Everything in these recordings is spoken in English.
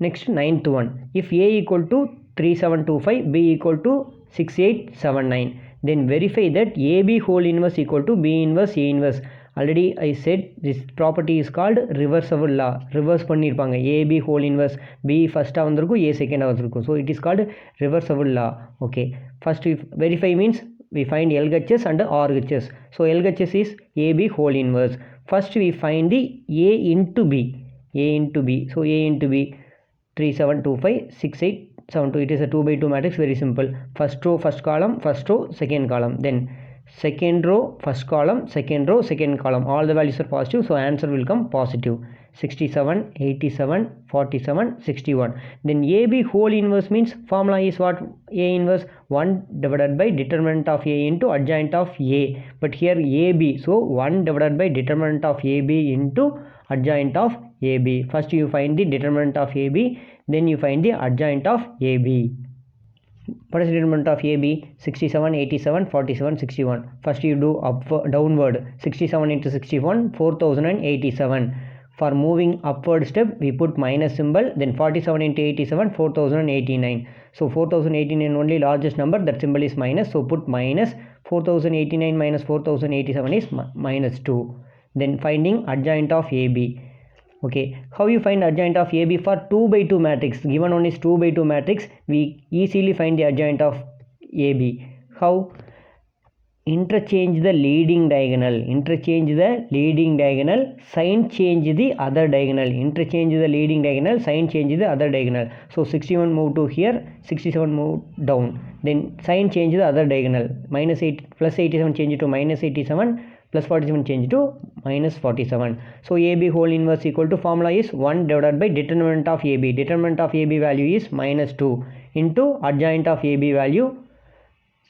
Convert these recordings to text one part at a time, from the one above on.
Next, ninth one, if A equal to 3725, B equal to 6879, then verify that AB whole inverse equal to B inverse A inverse. Already I said this property is called reversible law. Reverse பண்ணிருப்பாங்க. AB whole inverse B first வந்திருக்கும், A second வந்திருக்கும். So it is called reversible law. Okay, first we verify means we find LHS and RHS. So LHS is AB whole inverse. First we find the A into B. A into B. So A into B 3725 6872. It is a 2 by 2 matrix, very simple. First row first column, first row second column, then second row first column, second row second column, all the values are positive, so answer will come positive. 67 87 47 61. Then AB whole inverse means formula is what? A inverse 1 divided by determinant of A into adjoint of A, but here AB, so 1 divided by determinant of AB into adjoint of AB. First you find the determinant of AB, then you find the adjoint of AB. What is the determinant of AB? 67 87 47 61. First you do upward, downward. 67 into 61 4087. For moving upward step we put minus symbol, then 47 into 87 4089. So 4089 only largest number, that symbol is minus, so put minus. 4089 minus 4087 is minus 2. Then finding adjoint of AB. Okay, how you find adjoint of AB for 2 by 2 matrix? Given one is 2 by 2 matrix, we easily find the adjoint of AB. How? Interchange the leading diagonal. Interchange the leading diagonal, sign change the other diagonal. Interchange the leading diagonal, sign change the other diagonal. So 61 move to here, 67 move down. Then sign change the other diagonal. Minus 8 plus 87 change to minus 87, plus 47 change to minus 47. So AB whole inverse equal to, formula is 1 divided by determinant of AB. Determinant of AB value is minus 2 into adjoint of AB value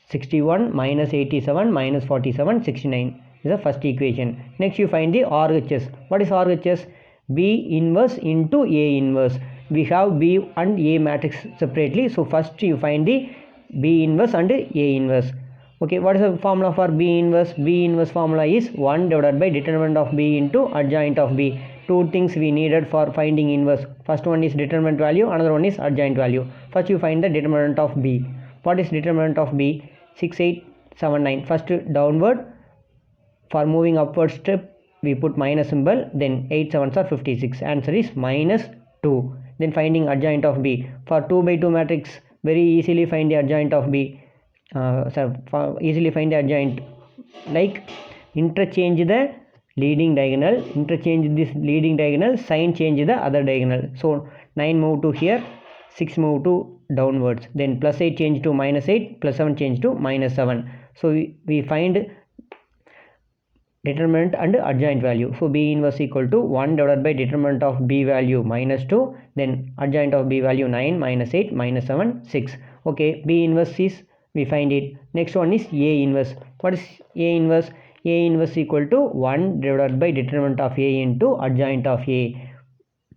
61 minus 87 minus 47 69 is the first equation. Next you find the RHS. What is RHS? B inverse into A inverse. We have B and A matrix separately, so first you find the B inverse and A inverse. Okay, what is the formula for B inverse? B inverse formula is 1 divided by determinant of B into adjoint of B. Two things we needed for finding inverse. First one is determinant value, another one is adjoint value. First you find the determinant of B. What is determinant of B? 6879. First downward. For moving upward step we put minus symbol, then 8 7s are 56. Answer is minus 2. Then finding adjoint of B. For 2 by 2 matrix, very easily find the adjoint of B. Easily find the adjoint, like interchange the leading diagonal, interchange this leading diagonal, sign change the other diagonal. So 9 move to here, 6 move to downwards, then plus 8 change to minus 8, plus 7 change to minus 7. So we find determinant and adjoint value. So B inverse equal to 1 divided by determinant of B value minus 2, then adjoint of B value 9 minus 8 minus 7 6. Okay, B inverse is, we find it. Next one is A inverse. What is A inverse? A inverse equal to 1 divided by determinant of A into adjoint of A.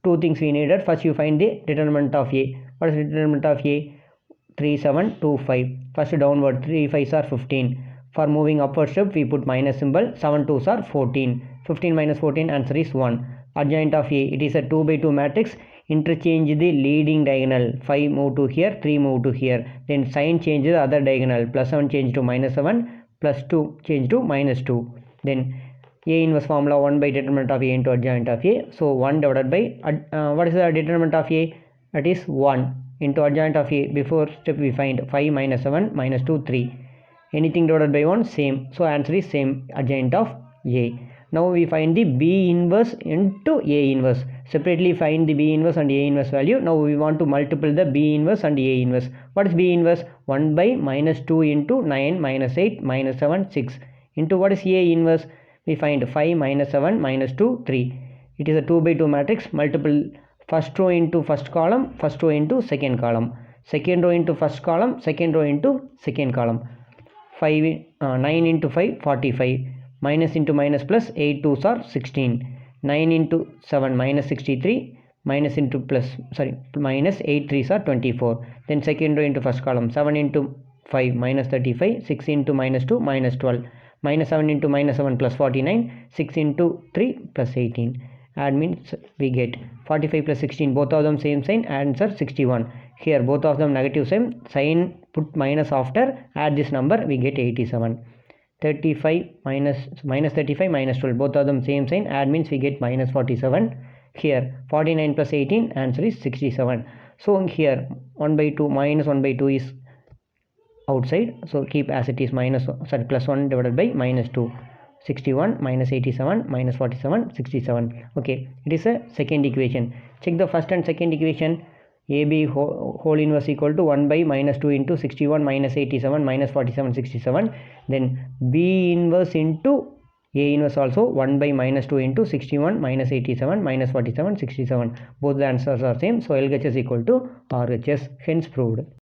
Two things we needed. First you find the determinant of A. What is the determinant of A? 3725. First downward, 3 5s are 15. For moving upward step we put minus symbol, 7 2s are 14. 15 minus 14, answer is 1. Adjoint of A, it is a 2 by 2 matrix. Interchange the leading diagonal, 5 move to here, 3 move to here, then sign change the other diagonal, plus 7 change to minus 7, plus 2 change to minus 2. Then A inverse formula 1 by determinant of A into adjoint of A. So 1 divided by what is the determinant of A? That is 1 into adjoint of A. Before step we find 5 minus 7 minus 2 3. Anything divided by 1, same. So answer is same, adjoint of A. Now we find the B inverse into A inverse. Separately find the B inverse and A inverse value. Now we want to multiply the B inverse and A inverse. What is B inverse? 1 by minus 2 into 9 minus 8 minus 7 6 into what is A inverse? We find 5 minus 7 minus 2 3. It is a 2 by 2 matrix. Multiple first row into first column, first row into second column, second row into first column, second row into second column. 9 into 5 45, minus into minus plus 8 2s are 16, 9 into 7 minus 63, minus into plus minus 8 3s are 24. Then second row into first column, 7 into 5 minus 35, 6 into minus 2 minus 12, minus 7 into minus 7 plus 49, 6 into 3 plus 18. add means we get 45 plus 16, both of them same sign, answer 61. Here both of them negative sign, put minus after, add this number, we get 87. 35 minus 35 minus 12, both of them same sign, add means we get minus 47. Here 49 plus 18, answer is 67. So here 1 by 2 minus 1 by 2 is outside, so keep as it is, plus 1 divided by minus 2. 61 minus 87 minus 47, 67. Okay, it is a second equation. Check the first and second equation. AB whole inverse equal to 1 by minus 2 into 61 minus 87 minus 47, 67. Then B inverse into A inverse also 1 by minus 2 into 61 minus 87 minus 47, 67. Both the answers are same. So LHS equal to RHS, hence proved.